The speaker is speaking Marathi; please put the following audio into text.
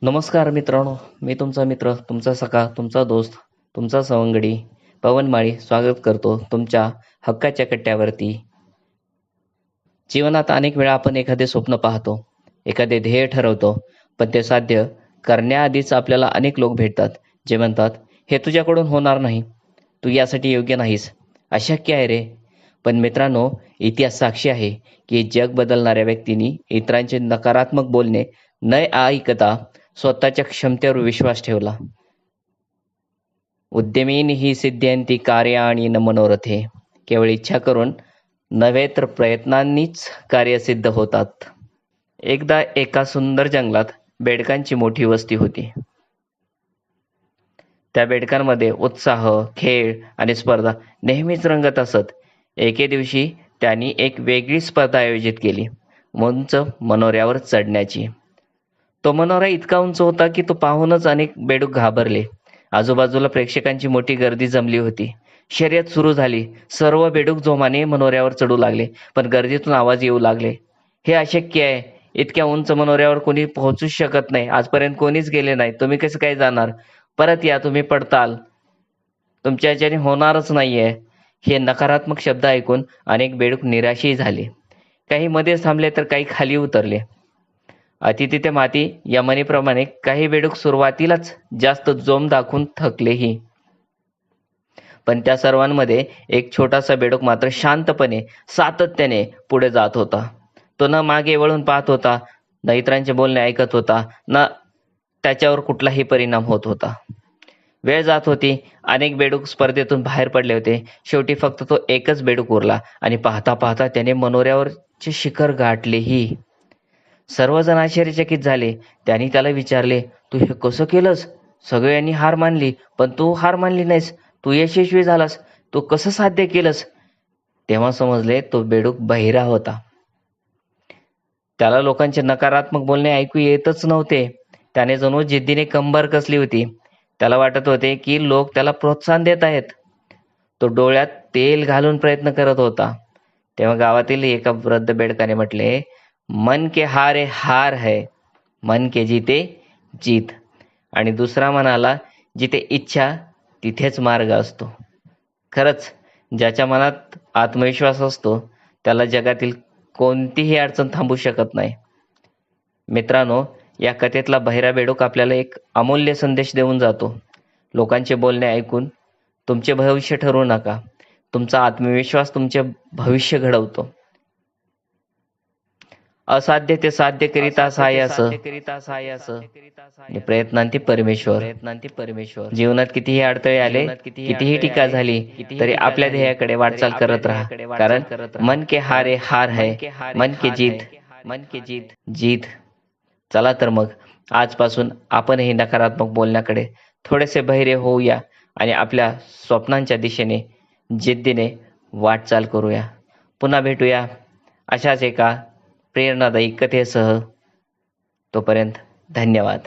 नमस्कार मित्रांनो, मी तुमचा मित्र, तुमचा सखा, तुमचा दोस्त, तुमचा सवंगडी पवन माळी स्वागत करतो तुमच्या हक्काच्या कट्ट्यावरती. जीवनात अनेक वेळा आपण एखादे स्वप्न पाहतो, एखादे ध्येय ठरवतो, पण ते साध्य करण्याआधीच आपल्याला अनेक लोक भेटतात, जे म्हणतात, "हे तुझ्याकडून होणार नाही, तू यासाठी योग्य नाहीस, अशक्य आहे रे." पण मित्रांनो, इतिहास साक्षी आहे, की जग बदलणाऱ्या व्यक्तींनी इतरांचे नकारात्मक बोलणे न ऐकता स्वतःच्या क्षमतेवर विश्वास ठेवला. उद्यमीन ही सिद्ध्यंती कार्याणि न मनोरथे. केवळ इच्छा करून नव्हे तर प्रयत्नांनीच कार्य सिद्ध होतात. एकदा एका सुंदर जंगलात बेडकांची मोठी वस्ती होती. त्या बेडकांमध्ये उत्साह, खेळ आणि स्पर्धा नेहमीच रंगत असत. एके दिवशी त्यांनी एक वेगळी स्पर्धा आयोजित केली, उंच मनोऱ्यावर चढण्याची. तो मनोरा इतका उंच होता की तो पाहूनच अनेक बेडूक घाबरले. आजूबाजूला प्रेक्षकांची मोठी गर्दी जमली होती. शर्यत सुरू झाली. सर्व बेडूक जोमाने मनोऱ्यावर चढू लागले, पण गर्दीतून आवाज येऊ लागले, "हे अशक्य आहे. इतक्या उंच मनोऱ्यावर कोणी पोहोचूच शकत नाही. आजपर्यंत कोणीच गेले नाही. तुम्ही कसं काय जाणार? परत या, तुम्ही पडताल. तुमच्या ह्याच्याने होणारच नाहीये." हे नकारात्मक शब्द ऐकून अनेक बेडूक निराशही झाले. काही मध्येच थांबले तर काही खाली उतरले. अति तिथे माती या म्हणीप्रमाणे काही बेडूक सुरुवातीलाच जास्त जोम दाखवून थकलेही. पण त्या सर्वांमध्ये एक छोटासा बेडूक मात्र शांतपणे, सातत्याने पुढे जात होता. तो न मागे वळून पाहत होता, न इतरांचे बोलणे ऐकत होता, न त्याच्यावर कुठलाही परिणाम होत होता. वेळ जात होती. अनेक बेडूक स्पर्धेतून बाहेर पडले होते. शेवटी फक्त तो एकच बेडूक उरला आणि पाहता पाहता त्याने मनोऱ्यावरचे शिखर गाठलेही. सर्वजण आश्चर्यचकित झाले. त्यांनी त्याला विचारले, "तू हे कसं केलंस? सगळ्यांनी हार मानली, पण तू हार मानली नाहीस. तू यशस्वी झालास. तू कसं साध्य केलंस?" तेव्हा समजले तो बेडूक बहिरा होता. त्याला लोकांचे नकारात्मक बोलणे ऐकू येतच नव्हते. त्याने जणू जिद्दीने कंबर कसली होती. त्याला वाटत होते की लोक त्याला प्रोत्साहन देत आहेत. तो डोळ्यात तेल घालून प्रयत्न करत होता. तेव्हा गावातील एका वृद्ध बेडकाने म्हटले, "मन के हारे हार है, मन के जीते जीत." आणि दुसरा म्हणाला, "जिथे इच्छा तिथेच मार्ग असतो." खरंच, ज्याच्या मनात आत्मविश्वास असतो त्याला जगातील कोणतीही अडचण थांबू शकत नाही. मित्रांनो, या कथेतला बहिरा बेडूक आपल्याला एक अमूल्य संदेश देऊन जातो. लोकांचे बोलणे ऐकून तुमचे भविष्य ठरवू नका. तुमचा आत्मविश्वास तुमचे भविष्य घडवतो. असाध्य ते साध्य करिता सायास आणि प्रयत्नांती परमेश्वर. जीवनात कितीही अडथळे आले, कितीही टीका झाली, तरी आपल्या ध्येयाकडे वाटचाल करत राहा. कारण मन के हारे हार है, मन के जीत जीत. चला तर मग आजपासून आपणही नकारात्मक बोलण्याकडे थोडेसे बहिरे होऊया आणि आपल्या स्वप्नांच्या दिशेने जिद्दीने वाटचाल करूया. पुन्हा भेटूया अशाच एका प्रेरणादायी कथेसह. तोपर्यंत धन्यवाद.